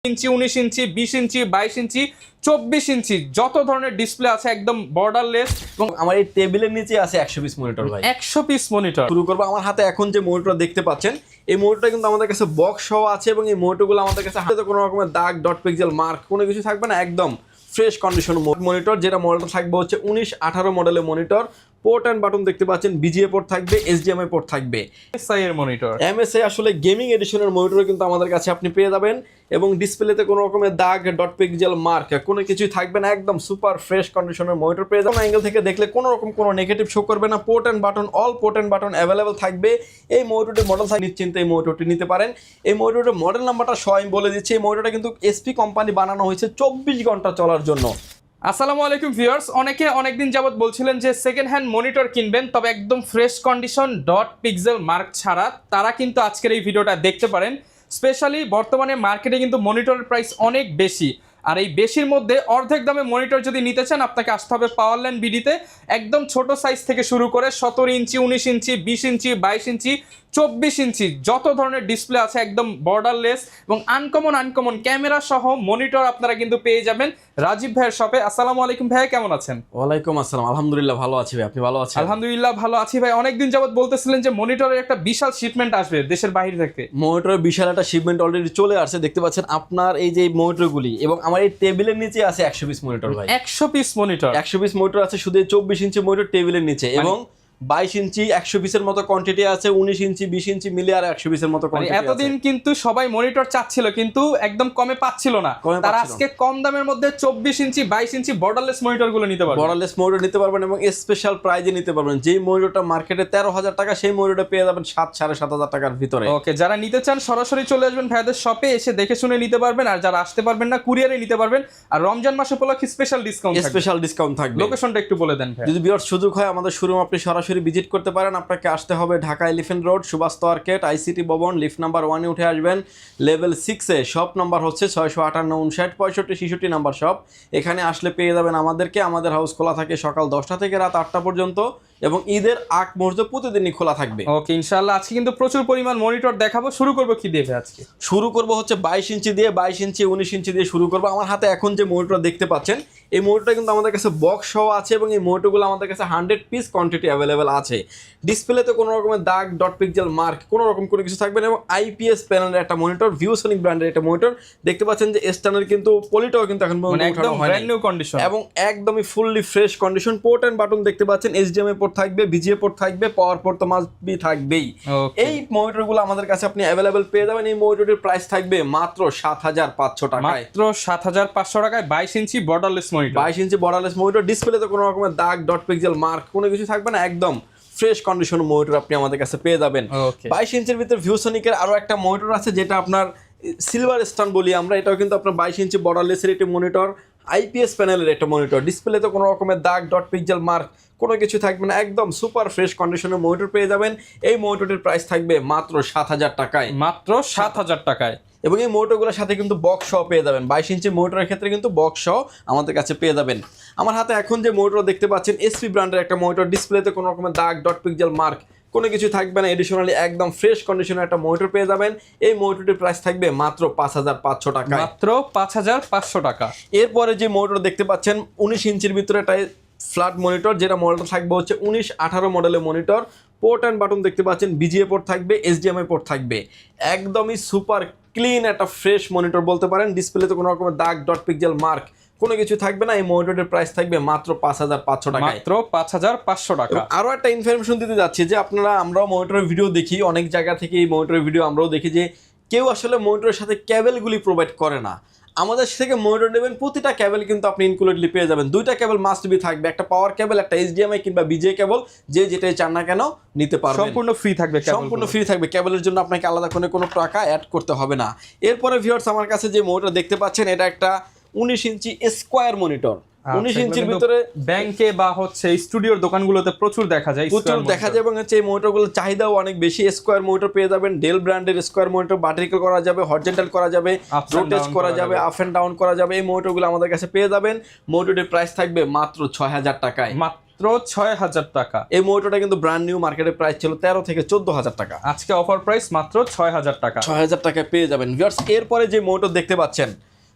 ইঞ্চি 19 ইঞ্চি 20 ইঞ্চি 22 ইঞ্চি 24 ইঞ্চি যত ধরনের ডিসপ্লে আছে একদম বর্ডারলেস। এবং আমার এই টেবিলের নিচে আছে 100 পিস মনিটর ভাই। 100 পিস মনিটর। শুরু করবো, আমার হাতে এখন যে মনিটর দেখতে পাচ্ছেন এই মনিটরটা কিন্তু আমাদের কাছে বক্স সহ আছে এবং এই মনিটরগুলো আমাদের কাছে হাতে কোনো রকমের দাগ ডট পিক্সেল মার্ক কোনো কিছু থাকবে না, একদম ফ্রেশ কন্ডিশন মনিটর। যেটা মডেলটা থাকবে হচ্ছে 19-18 মডেলের মনিটর। পোর্ট অ্যান্ড বাটন দেখতে পাচ্ছেন, বিজিএ পোর্ট থাকবে, এইচডিএমআই পোর্ট থাকবে। এমএসআই এর মনিটর, এমএসআই আসলে গেমিং এডিশনের মনিটর কিন্তু আমাদের কাছে আপনি পেয়ে যাবেন এবং ডিসপ্লেতে কোনো রকমের দাগ ডট পিক্সেল মার্ক কোনো কিছুই থাকবে না, একদম সুপার ফ্রেশ কন্ডিশনের মনিটর পেয়ে যাবেন। অ্যাঙ্গেল থেকে দেখলে কোনো রকম কোনো নেগেটিভ শো করবে না। Port and button, all port and button available থাকবে। এই মনিটরটির মডেল থাকে নিশ্চিন্তে এই মনিটরটি নিতে পারেন। এই মনিটরের মডেল নাম্বারটা আমি বলে দিচ্ছি। এই মনিটরটা কিন্তু এসপি কোম্পানি বানানো হয়েছে 24 ঘন্টা চলার জন্য। আসসালামু আলাইকুম ভিউয়ার্স, অনেকে অনেকদিন যাবত বলছিলেন যে সেকেন্ড হ্যান্ড মনিটর কিনবেন তবে একদম fresh condition dot pixel mark ছাড়া, তারা কিন্তু আজকের এই ভিডিওটা দেখতে পারেন। স্পেশালি বর্তমানে মার্কেটে কিন্তু মনিটরের প্রাইস অনেক বেশি, আর এই বেশির মধ্যে অর্ধেক দামে মনিটর যদি নিতে চান আপনাকে আসতে হবে পাওয়ারল্যান্ড বিডিতে। একদম ছোট সাইজ থেকে শুরু করে 17 ইঞ্চি 19 ইঞ্চি 20 ইঞ্চি 22 ইঞ্চি 24 ইঞ্চি যত ধরনের ডিসপ্লে আছে একদম বর্ডারলেস এবং আনকমন ক্যামেরা সহ মনিটর আপনারা কিন্তু পেয়ে যাবেন রাজীব ভাইয়ের শপে। আসসালামু আলাইকুম ভাই, কেমন আছেন? ওয়ালাইকুম আসসালাম, আলহামদুলিল্লাহ ভালো আছি ভাই, আপনি ভালো আছেন? আলহামদুলিল্লাহ ভালো আছি ভাই। অনেকদিন যাবত বলতেছিলেন যে মনিটরের একটা বিশাল শিপমেন্ট আসবে দেশের বাইরে থেকে। মনিটরের বিশাল একটা শিপমেন্ট অলরেডি চলে আসছে, দেখতে পাচ্ছেন আপনার এই যে মনিটরগুলি। এবং আমার এই টেবিলের নিচে আছে 100 পিস মনিটর ভাই। 100 পিস মনিটর, 100 পিস মনিটর আছে শুধু 24 ইঞ্চি মনিটর টেবিলের নিচে, এবং 22 ইঞ্চি 100 পিসের মতো কোয়ান্টিটি আছে, 19 ইঞ্চি 20 ইঞ্চি মিলিয়ে আর 100 পিসের মতো কোয়ান্টিটি আছে। এতদিন কিন্তু সবাই মনিটর চাচ্ছিল কিন্তু একদম কমে পাচ্ছিল না, তারা আজকে কম দামের মধ্যে 24 ইঞ্চি 22 ইঞ্চি বর্ডারলেস মনিটর গুলো নিতে পারবেন। বর্ডারলেস মনিটর নিতে পারবেন এবং স্পেশাল প্রাইজে নিতে পারবেন। যেই মনিটরটা মার্কেটে 13,000 টাকা, সেই মনিটরটা পেয়ে যাবেন 7,500 টাকার ভিতরে। ওকে, যারা নিতে চান সরাসরি চলে আসবেন ভাইদের শপে, এসে দেখে শুনে নিতে পারবেন। আর যারা আসতে পারবেন না কুরিয়ারে নিতে পারবেন। আর রমজান মাস উপলক্ষে স্পেশাল ডিসকাউন্ট থাকবে। লোকেশনটা একটু বলে দেন ভাই। যদি ভিউয়ার সুযোগ হয় আমাদের শোরুম আপনি সরাসরি ভিজিট করতে পারেন। আপনাকে আসতে হবে Dhaka elephant road, Subhash market, ICT Bhaban, lift number 1 এ উঠে আসবেন। লেভেল 6 এ শপ নাম্বার হচ্ছে 658 59 65 66 নাম্বার শপ। এখানে আসলে পেয়ে যাবেন আমাদেরকে। আমাদের হাউস খোলা থাকে সকাল 10টা থেকে রাত 8টা পর্যন্ত এবং ঈদের আগ মুহূর্তে প্রতিদিনই খোলা থাকবে। ওকে, ইনশাআল্লাহ আজকে কিন্তু প্রচুর পরিমাণ মনিটর দেখাবো। শুরু করব কি দিয়ে আজকে? শুরু করব হচ্ছে 22 ইঞ্চি দিয়ে, 22 ইঞ্চি 19 ইঞ্চি দিয়ে শুরু করব। আমার হাতে এখন যে মনিটর দেখতে পাচ্ছেন এই মনিটরটা কিন্তু আমাদের কাছে বক্স সহ আছে এবং এই মনিটরগুলো আমাদের কাছে 100 পিস কোয়ান্টিটি অ্যাভেলেবেল আছে। ডিসপ্লেতে কোনো রকমের দাগ ডট পিক্সেল মার্ক কোনো রকম কোনো কিছু থাকবে না এবং আইপিএস প্যানেলের একটা মনিটর, ভিউসনিক ব্র্যান্ডের একটা মনিটর। দেখতে পাচ্ছেন যে স্ট্যান্ডার্ড কিন্তু পলিটাও কিন্তু এখন একদম ব্র্যান্ড নিউ কন্ডিশন এবং একদমই fully fresh condition. Port and button দেখতে পাচ্ছেন, এইচডিএমআই পোর্ট থাকবে, বিজিএ পোর্ট থাকবে, পাওয়ার পোর্ট তো মাস্ট বি থাকবেই। এই মনিটরগুলো আমাদের কাছে আপনি অ্যাভেলেবেল পেয়ে যাবেন। এই মনিটরের প্রাইস থাকবে মাত্র 7,500 টাকায়। মাত্র 7,500 টাকায় 22 ইঞ্চি বর্ডারলেস মনিটর। 22 ইঞ্চি বর্ডারলেস মনিটর। ডিসপ্লেতে কোনো রকমের দাগ ডট পিক্সেল মার্ক কোনো কিছু থাকবে না, একদম ফ্রেশ কন্ডিশন মনিটর আপনি আমাদের কাছে পেয়ে যাবেন। 22 ইঞ্চির ভিতরে ভিউসনিকের আরো একটা মনিটর আছে যেটা আপনার সিলভার স্টার বলি আমরা। এটাও কিন্তু আপনার 22 ইঞ্চি বর্ডারলেসের একটি মনিটর, আইপিএস প্যানেলের একটা মনিটর। ডিসপ্লেতে কোনো রকমের দাগ ডট পিক্সেল মার্ক কোনো কিছু থাকবে না, একদম সুপার ফ্রেশ কন্ডিশনের মনিটর পেয়ে যাবেন। এই মনিটরের প্রাইস থাকবে মাত্র 7,000 টাকায়। মাত্র 7,000 টাকায়। এবং এই মনিটরগুলোর সাথে কিন্তু বক্স সহ পেয়ে যাবেন। 22 ইঞ্চি মনিটরের ক্ষেত্রে কিন্তু বক্স সহ আমাদের কাছে পেয়ে যাবেন। আমার হাতে এখন যে মনিটর দেখতে পাচ্ছেন এসপি ব্র্যান্ডের একটা মনিটর। ডিসপ্লেতে কোনো রকমের দাগ ডট পিক্সেল মার্ক কোনো কিছু থাকবে না, এডিশনালি একদম ফ্রেশ কন্ডিশনের একটা মনিটর পেয়ে যাবেন। এই মনিটরটির প্রাইস থাকবে মাত্র 5,500 টাকা। মাত্র 5,500 টাকা। এরপরে যে মনিটর দেখতে পাচ্ছেন 19 ইঞ্চির ভিতরে একটা ফ্ল্যাট মনিটর, যেটা মডেলটা থাকবে হচ্ছে 19-18 মডেলের মনিটর। পোর্ট অ্যান্ড বাটন দেখতে পাচ্ছেন, বিজিএ পোর্ট থাকবে, এইচডিএমআই পোর্ট থাকবে। একদমই সুপার ক্লিন একটা ফ্রেশ মনিটর বলতে পারেন। ডিসপ্লেতে কোনো রকমের দাগ ডট পিক্সেল মার্ক কোনো কিছু থাকবে না। এই মনিটরের প্রাইস থাকবে মাত্র 5,500 টাকা। মাত্র 5,500 টাকা। আরো একটা ইনফরমেশন দিতে যাচ্ছি যে আমরাও মনিটরের ভিডিও দেখি, অনেক জায়গা থেকে এই মনিটরের ভিডিও আমরাও দেখি যে কেউ আসলে মনিটরের সাথে ক্যাবেলগুলি প্রোভাইড করে না। আমাদের থেকে মনিটর নেবেন, প্রতিটা কেবল কিন্তু আপনি ইনক্লুডলি পেয়ে যাবেন। 2টা কেবল মাস্ট বি থাকবে, একটা পাওয়ার কেবল, একটা এইচডিএমআই কিংবা বিজে কেবল, যে যেটাই চান না কেন নিতে পারবেন। সম্পূর্ণ ফ্রি থাকবে, সম্পূর্ণ ফ্রি থাকবে। কেবলের জন্য আপনাকে আলাদা করে কোনো টাকা অ্যাড করতে হবে না। এরপরে ভিউয়ার্স আমার কাছে যে মনিটর দেখতে পাচ্ছেন এটা একটা 19 ইঞ্চি স্কোয়ার মনিটর। 19 ইঞ্চির ভিতরে ব্যাংকে বা হচ্ছে স্টুডিওর দোকানগুলোতে প্রচুর দেখা যায় এবং হচ্ছে এই মনিটরগুলোর চাহিদাও অনেক বেশি। স্কোয়ার মনিটর পেয়ে যাবেন, ডেল ব্র্যান্ডের স্কোয়ার মনিটর। ভার্টিক্যাল করা যাবে, হরিজন্টাল করা যাবে, রোটেট করা যাবে, আপ এন্ড ডাউন করা যাবে। এই মনিটরগুলো আমাদের কাছে পেয়ে যাবেন। মনিটরের প্রাইস থাকবে মাত্র 6,000 টাকায়। মাত্র মাত্র 6000 টাকা। এই মনিটরটা কিন্তু ব্র্যান্ড নিউ, মার্কেটের প্রাইস ছিল 13 থেকে 14,000 টাকা। আজকে অফার প্রাইস মাত্র 6000 টাকা। 6000 টাকায় পেয়ে যাবেন ভিউয়ার্স। এরপরে যে মনিটর দেখতে পাচ্ছেন,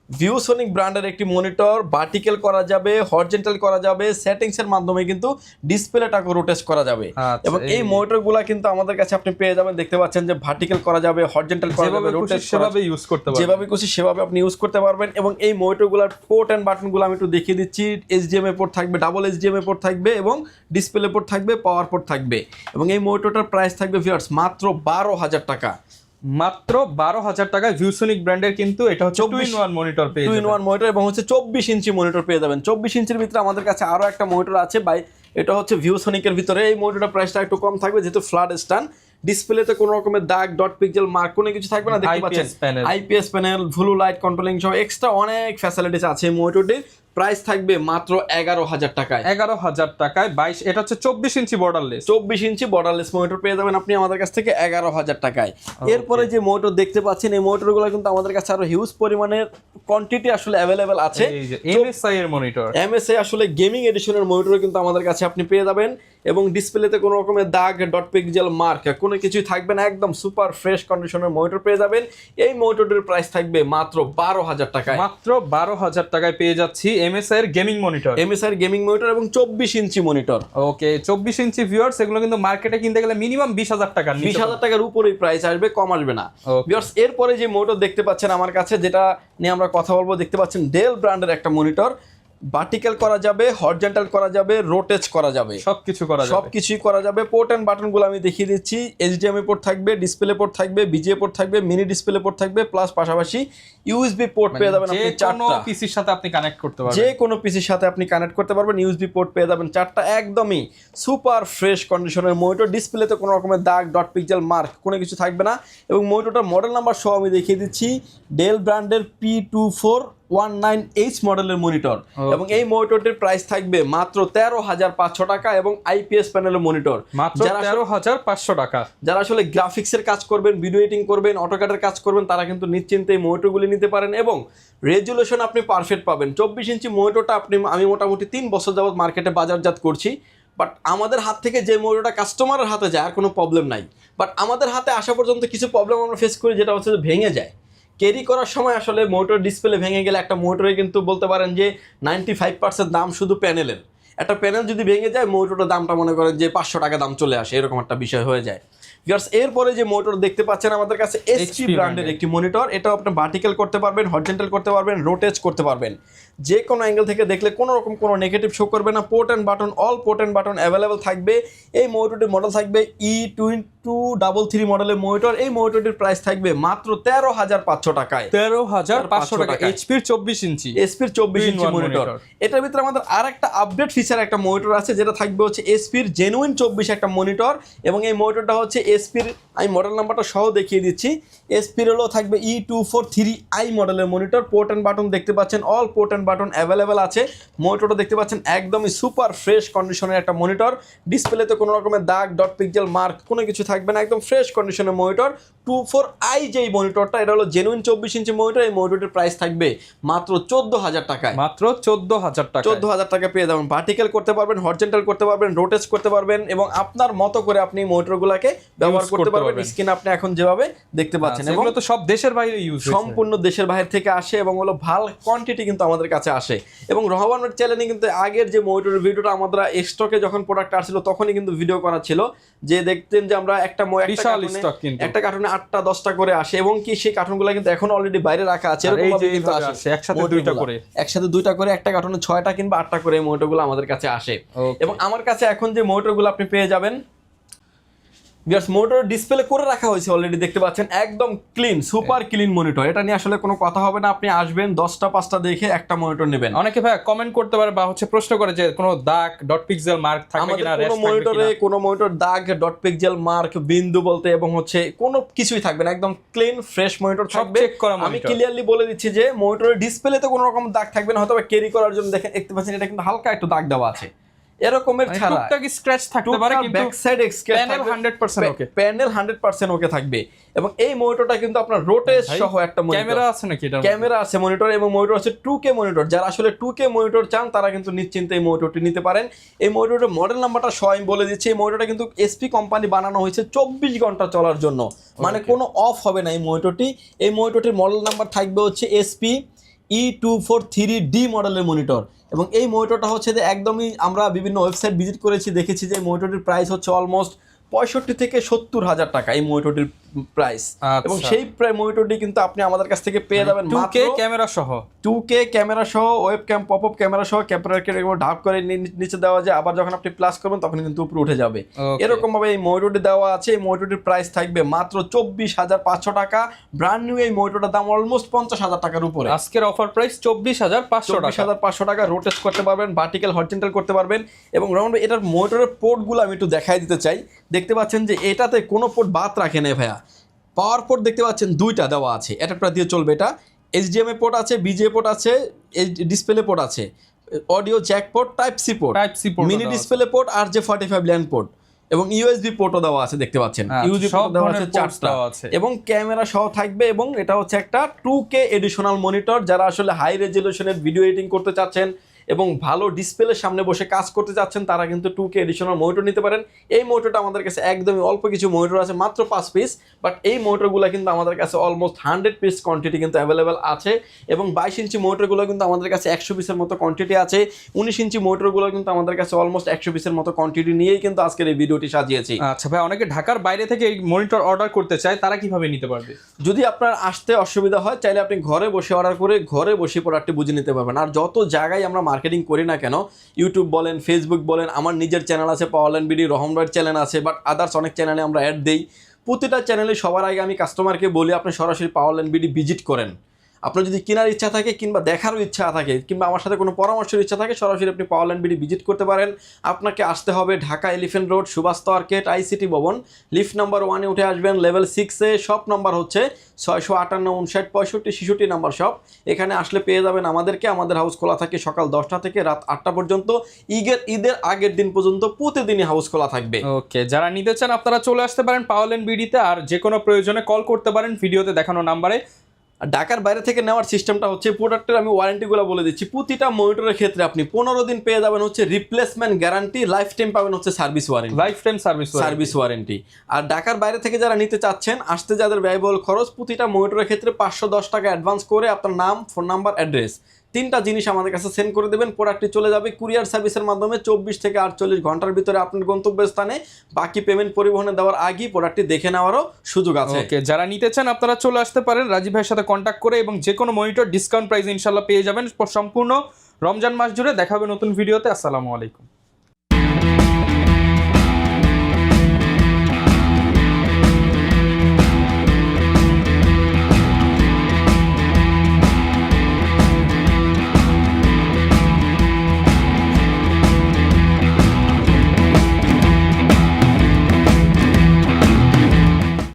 ভিউসনিক ব্র্যান্ডের একটি মনিটর, ভার্টিক্যাল করা যাবে, হরিজন্টাল করা যাবে, সেটিংস এর মাধ্যমে কিন্তু ডিসপ্লেটাকে রোটেট করা যাবে। এবং এই মনিটরগুলো কিন্তু আমাদের কাছে আপনি পেয়ে যাবেন, দেখতে পাচ্ছেন যে ভার্টিক্যাল করা যাবে, হরিজন্টাল করা যাবে, রোটেট সেভাবে ইউজ করতে পারবেন, যেভাবে খুশি সেভাবে আপনি ইউজ করতে পারবেন। এবং এই মনিটরগুলোর পোর্ট এন্ড বাটনগুলো আমি একটু দেখিয়ে দিচ্ছি। HDMI পোর্ট থাকবে, ডাবল HDMI পোর্ট থাকবে এবং ডিসপ্লে পোর্ট থাকবে, পাওয়ার পোর্ট থাকবে। এবং এই মনিটরটার প্রাইস থাকবে ভিউয়ার্স মাত্র 12,000 টাকা। মাত্র 12,000 টাকায় ভিউসনিক ব্র্যান্ডের কিন্তু এটা হচ্ছে 2-in-1 মনিটর পেয়ে যাবেন। 2-in-1 মনিটর এবং হচ্ছে 24 ইঞ্চি মনিটর পেয়ে যাবেন। 24 ইঞ্চির ভিতরে আমাদের কাছে আরো একটা মনিটর আছে ভাই, এটা হচ্ছে ভিউসনিকের ভিতরে। এই মনিটরটার প্রাইসটা একটু কম থাকবে যেহেতু ফ্ল্যাট স্ট্যান্ড, ডিসপ্লেতে কোনো রকমের দাগ, ডট পিক্সেল মার্ক কোনো কিছু থাকবে না। দেখতে পাচ্ছেন IPS panel, blue light controlling সহ এক্সট্রা অনেক ফ্যাসিলিটিস আছে এই মনিটরটির। প্রাইস থাকবে মাত্র 11,000 টাকায়। 11,000 টাকায় 22, এটা হচ্ছে 24 ইঞ্চি বর্ডারলেস। 24 ইঞ্চি বর্ডারলেস মনিটর পেয়ে যাবেন আপনি আমাদের কাছ থেকে 11,000 টাকায়। এরপরে যে মনিটর দেখতে পাচ্ছেন, এই মনিটরগুলো কিন্তু আমাদের কাছে আরো হিউজ পরিমাণের কোয়ান্টিটি আসলে অ্যাভেলেবেল আছে। এই যে MSI এর মনিটর, MSI আসলে গেমিং এডিশনের মনিটর কিন্তু আমাদের কাছে আপনি পেয়ে যাবেন। এবং ডিসপ্লেতে কোনো রকমের দাগ, ডট পিক্সেল মার্ক কোনো কিছুই থাকবে না, একদম সুপার ফ্রেশ কন্ডিশনের মনিটর পেয়ে যাবেন। এই মনিটরটির প্রাইস থাকবে মাত্র 12,000 টাকায়। মাত্র 12,000 টাকায় পেয়ে যাচ্ছি MSI এর গেমিং মনিটর। MSI এর গেমিং মনিটর এবং 24 ইঞ্চি মনিটর। ওকে, 24 ইঞ্চি ভিউয়ার্স, এগুলো কিন্তু মার্কেটে কিনতে গেলে মিনিমাম 20,000 টাকা, 20,000 টাকার উপরেই প্রাইস আসবে, কম আসবে না ভিউয়ার্স। এরপরে যে মনিটর দেখতে পাচ্ছেন আমার কাছে, যেটা নিয়ে আমরা কথা বলবো, দেখতে পাচ্ছেন ডেল ব্র্যান্ডের একটা মনিটর। ভার্টিক্যাল করা যাবে, হরিজন্টাল করা যাবে, রোটেট করা যাবে, সবকিছুই করা যাবে। পোর্ট এন্ড বাটনগুলো আমি দেখিয়ে দিচ্ছি। HDMI পোর্ট থাকবে, ডিসপ্লে পোর্ট থাকবে, VGA পোর্ট থাকবে, মিনি ডিসপ্লে পোর্ট থাকবে, প্লাস পাশাপাশি USB পোর্ট পেয়ে যাবেন আপনি 4টা। পিসির সাথে আপনি কানেক্ট করতে পারবেন, যে কোনো পিসির সাথে আপনি কানেক্ট করতে পারবেন। USB পোর্ট পেয়ে যাবেন 4টা, একদমই সুপার ফ্রেশ কন্ডিশনের মনিটর। ডিসপ্লেতে কোনো রকমের দাগ, ডট পিক্সেল মার্ক কোনো কিছু থাকবে না। এবং মনিটরটার মডেল নাম্বার সহ আমি দেখিয়ে দিচ্ছি, ডেল ব্র্যান্ডের P2419H মডেলের মনিটর। এবং এই মনিটরটির প্রাইস থাকবে মাত্র 13,500 টাকা এবং IPS প্যানেলের মনিটর মাত্র 13,500 টাকা। যারা আসলে গ্রাফিক্সের কাজ করবেন, ভিডিও এডিটিং করবেন, অটোক্যাডের কাজ করবেন, তারা কিন্তু নিশ্চিন্তে এই মনিটরগুলি নিতে পারেন। এবং রেজুলেশন আপনি পারফেক্ট পাবেন। 24 ইঞ্চি মনিটরটা আমি মোটামুটি 3 বছর যাবত মার্কেটে বাজারজাত করছি। বাট আমাদের হাত থেকে যে মনিটরটা কাস্টমারের হাতে যায় আর কোনো প্রবলেম নাই। বাট আমাদের হাতে আসা পর্যন্ত কিছু প্রবলেম আমরা ফেস করি, যেটা হচ্ছে যে ভেঙে যায়। ক্যারি করার সময় আসলে মোটর ডিসপ্লে ভেঙে গেলে একটা মোটরে কিন্তু বলতে পারেন যে 95% দাম শুধু প্যানেলের। একটা প্যানেল যদি ভেঙে যায়, মোটরের দামটা মনে করেন যে 500 টাকা দাম চলে আসে, এরকম একটা বিষয় হয়ে যায়। এরপরে যে মোটর দেখতে পাচ্ছেন আমাদের কাছে HP ব্র্যান্ডের একটি মনিটর। এটাও আপনি ভার্টিক্যাল করতে পারবেন, হরিজন্টাল করতে পারবেন, রোটেট করতে পারবেন। যে কোনো অ্যাঙ্গেল থেকে দেখলে কোনো রকম কোনো নেগেটিভ শো করবে না। Port and button, all port and button available থাকবে। এই মনিটরটির মডেল থাকবে E2233 মডেলের মনিটর। এই মনিটরটির প্রাইস থাকবে মাত্র 13,500 টাকায়। 13,500 টাকা। HP-র 24 ইঞ্চি, HP-র 24 ইঞ্চি মনিটর। এটার ভিতরে আমাদের আরেকটা আপডেট ফিচার একটা মনিটর আছে, যেটা থাকবে হচ্ছে HP-র জেনুইন 24 একটা মনিটর। এবং এই মনিটরটা হচ্ছে HP-র, আমি মডেল নাম্বারটা সহ দেখিয়ে দিচ্ছি। HP-র হলো থাকবে E243i মডেলের মনিটর। পোর্ট এন্ড বাটন দেখতে পাচ্ছেন, all port and button available আছে। মনিটরটা দেখতে পাচ্ছেন একদমই সুপার ফ্রেশ কন্ডিশনের একটা মনিটর। ডিসপ্লেতে কোনো রকমের দাগ, ডট পিক্সেল মার্ক কোনো কিছু থাকবে না, একদম ফ্রেশ কন্ডিশনের মনিটর। 24i যেই মনিটরটা, এটা হলো জেনুইন 24 ইঞ্চি মনিটর। এই মনিটরের প্রাইস থাকবে মাত্র 14,000 টাকায়। মাত্র 14,000 টাকা। 14,000 টাকা পেয়ে যাবেন। ভার্টিক্যাল করতে পারবেন, হরিজন্টাল করতে পারবেন, রোটেট করতে পারবেন এবং আপনার মতো করে আপনি মনিটরগুলোকে ব্যবহার করতে পারবেন। স্ক্রিন আপনি এখন যেভাবে দেখতে পাচ্ছেন, এগুলো তো সব দেশের বাইরে ইউজ, সম্পূর্ণ দেশের বাইরে থেকে আসে এবং হলো ভালো কোয়ান্টিটি কিন্তু আমাদের কাছে আসে। এবং রহমানের চ্যানেলে কিন্তু আগের যে মনিটরের ভিডিওটা আমরা স্টকে যখন প্রোডাক্ট আসছিল তখনই কিন্তু ভিডিও করা ছিল, যে দেখতেন যে আমরা একটা কার্টুনে 8টা 10টা করে আসে এবং কি সেই কার্টুনগুলো কিন্তু এখন অলরেডি বাইরে রাখা আছে। এরকম ভাবে কিন্তু আসে একসাথে দুইটা করে একটা কার্টুনে 6টা কিংবা 8টা করে মনিটরগুলো আমাদের কাছে আসে। এবং আমার কাছে এখন যে মনিটরগুলো আপনি পেয়ে যাবেন, মনিটর ডিসপ্লে করে রাখা হয়েছে অলরেডি, দেখতে পাচ্ছেন একদম ক্লিন, সুপার ক্লিন মনিটর। এটা নিয়ে আসলে কোনো কথা হবে না। আপনি আসবেন 10টা 5টা দেখে একটা মনিটর নেবেন। অনেকে ভাই কমেন্ট করতে পারে বা হচ্ছে প্রশ্ন করে যে কোনো দাগ, ডট পিক্সেল মার্ক থাকবে কিনা, কোনো মনিটরে কোনো মনিটর দাগ, ডট পিক্সেল মার্ক, বিন্দু বলতে এবং হচ্ছে কোনো কিছুই থাকবে না, একদম ক্লিন ফ্রেশ মনিটর থাকবে। আমি ক্লিয়ারলি বলে দিচ্ছি যে মনিটরের ডিসপ্লেতে কোনো রকম দাগ থাকবে না। হয়তো ক্যারি করার জন্য দেখতে পাচ্ছেন এটা কিন্তু হালকা একটু দাগ দেওয়া আছে, এরকমের ছাড়া টুকটাক স্ক্র্যাচ থাকতে পারে কিন্তু ব্যাক সাইড স্ক্র্যাচ প্যানেল 100% ওকে, প্যানেল 100% ওকে থাকবে। এবং এই মনিটরটা কিন্তু আপনার রোটেস সহ একটা মনিটর, ক্যামেরা আছে নাকি এটা? ক্যামেরা আছে মনিটর, এবং মনিটর আছে 2K মনিটর। যারা আসলে 2K মনিটর চান তারা কিন্তু নিশ্চিন্তে এই মনিটরটি নিতে পারেন। এই মনিটরের মডেল নাম্বারটা সহ আমি বলে দিচ্ছি। এই মনিটরটা কিন্তু এসপি কোম্পানি বানানো হয়েছে 24 ঘন্টা চলার জন্য, মানে কোনো অফ হবে না এই মনিটরটি। এই মনিটরটির মডেল নাম্বার থাকবে হচ্ছে SP E243D মডেলের মনিটর। এবং এই মনিটরটা হচ্ছে যে একদমই আমরা বিভিন্ন ওয়েবসাইট ভিজিট করেছি, দেখেছি যে মনিটরটির প্রাইস হচ্ছে অলমোস্ট 65 থেকে 70,000 টাকা এই মনিটরটির প্রাইস। এবং সেই মনিটরটি কিন্তু আপনি আমাদের কাছ থেকে পেয়ে যাবেন 2K ক্যামেরা সহ, 2K ক্যামেরা সহ, ওয়েবক্যাম পপ আপ ক্যামেরা সহ, ক্যামেরাকে ঢাক করে নিচে দেওয়া যায়, আবার যখন আপনি প্লাস করবেন তখন কিন্তু উপরে উঠে যাবে। এরকম ভাবে এই মনিটরটি দেওয়া আছে। এই মনিটরটির প্রাইস থাকবে মাত্র 24,500 টাকা। ব্র্যান্ড নিউ এই মনিটরটার দাম অলমোস্ট 50,000 টাকার উপরে। আজকের অফার প্রাইস 24,500 টাকা। রোটেট করতে পারবেন, ভার্টিক্যাল হরিজন্টাল করতে পারবেন। এবং রাউন্ড এটার মনিটরের পোর্টগুলো আমি একটু দেখাই দিতে চাই। দেখতে পাচ্ছেন যে এটাতে কোনো পোর্ট বাদ রাখে না ভাইয়া। পাওয়ার পোর্ট দেখতে পাচ্ছেন 2টা দেওয়া আছে, অ্যাডাপ্টার দিয়ে চলবে। এটা HDMI পোর্ট আছে, BGA পোর্ট আছে, ডিসপ্লে পোর্ট আছে, audio jack port, type C port, mini display port, RJ45 LAN port, এবং USB পোর্টও দেওয়া আছে। দেখতে পাচ্ছেন USB পোর্ট দেওয়া আছে 4টা, এবং ক্যামেরা সহ থাকবে। এবং এটা হচ্ছে একটা 2K এডিশনাল মনিটর। যারা আসলে হাই রেজলিউশনের ভিডিও এডিটিং করতে চাচ্ছেন এবং ভালো ডিসপ্লের সামনে বসে কাজ করতে যাচ্ছেন তারা কিন্তু 2K এডিশনাল মনিটর নিতে পারেন। এই মনিটরটা আমাদের কাছে একদমই অল্প কিছু মনিটর আছে, মাত্র 5 পিস, বাট এই মনিটরগুলো কিন্তু আমাদের কাছে অলমোস্ট 100 পিস কোয়ান্টিটি কিন্তু অ্যাভেলেবেল আছে। এবং 22 ইঞ্চি মনিটরগুলো কিন্তু আমাদের কাছে 100 পিসের মতো কোয়ান্টিটি আছে। 19 ইঞ্চি মনিটরগুলো কিন্তু আমাদের কাছে অলমোস্ট 100 পিসের মতো কোয়ান্টিটি নিয়েই কিন্তু আজকের এই ভিডিওটি সাজিয়েছি। আচ্ছা ভাই, অনেকে ঢাকার বাইরে থেকে এই মনিটর অর্ডার করতে চায়, তারা কিভাবে নিতে পারবে? যদি আপনার আসতে অসুবিধা হয় চাইলে আপনি ঘরে বসে অর্ডার করে ঘরে বসে প্রোডাক্টটি বুঝে নিতে পারবেন। আর যত জায়গায় আমরা মার্কেটিং করি না কেন, ইউটিউব বলেন, ফেসবুক বলেন, আমার নিজের চ্যানেল আছে পাওয়ারল্যান্ড বিডি, রহম ভাইয়ের চ্যানেল আছে, বাট আদার্স অনেক চ্যানেলে আমরা অ্যাড দেই। প্রতিটা চ্যানেলে সবার আগে আমি কাস্টমারকে বলি আপনি সরাসরি পাওয়ারল্যান্ড বিডি ভিজিট করেন। আপনার যদি কেনার ইচ্ছা থাকে কিংবা দেখারও ইচ্ছা থাকে কিংবা আমার সাথে কোনো পরামর্শের ইচ্ছা থাকে, সরাসরি আপনি পাওয়ারল্যান্ড বিডি ভিজিট করতে পারেন। আপনাকে আসতে হবে Dhaka elephant road, Subhash market, ICT Bhaban, lift number 1-এ উঠে আসবেন, লেভেল 6-এ। শপ নাম্বার হচ্ছে 658 59 65 66 নাম্বার শপ। এখানে আসলে পেয়ে যাবেন আমাদেরকে। আমাদের হাউস খোলা থাকে সকাল 10টা থেকে রাত 8টা পর্যন্ত। ঈদের আগের দিন পর্যন্ত প্রতিদিনই হাউস খোলা থাকবে। ওকে, যারা নিতে চান আপনারা চলে আসতে পারেন পাওয়ারল্যান্ড বিডিতে, আর যে কোনো প্রয়োজনে কল করতে পারেন ভিডিওতে দেখানো নাম্বারে। ঢাকার বাইরে থেকে নেওয়ার সিস্টেমটা হচ্ছে, প্রোডাক্টের আমি ওয়ারেন্টিগুলো বলে দিচ্ছি। প্রতিটা মনিটরের ক্ষেত্রে আপনি 15 দিন পেয়ে যাবেন হচ্ছে রিপ্লেসমেন্ট গ্যারান্টি, লাইফ টাইম পাবেন হচ্ছে service warranty, lifetime service warranty. আর ঢাকার বাইরে থেকে যারা নিতে চাচ্ছেন, আসতে যাদের ব্যয়বহুল খরচ, প্রতিটা মনিটরের ক্ষেত্রে 510 টাকা অ্যাডভান্স করে আপনার নাম, ফোন নাম্বার, অ্যাড্রেস 3টা জিনিস আমাদের কাছে সেন্ড করে দেবেন। প্রোডাক্টটি চলে যাবে কুরিয়ার সার্ভিসের মাধ্যমে 24 থেকে 48 ঘন্টার ভিতরে আপনার গন্তব্যস্থানে। বাকি পেমেন্ট পরিবহনে দেওয়ার আগেই প্রোডাক্টটি দেখে নেওয়ারও সুযোগ আছে। ওকে, যারা নিতে চান আপনারা চলে আসতে পারেন রাজীব ভাইয়ের সাথে কন্ট্যাক্ট করে, এবং যে কোনো মনিটর ডিসকাউন্ট প্রাইসে ইনশাল্লাহ পেয়ে যাবেন। সম্পূর্ণ রমজান মাস জুড়ে। দেখা হবে নতুন ভিডিওতে। আসসালামু আলাইকুম।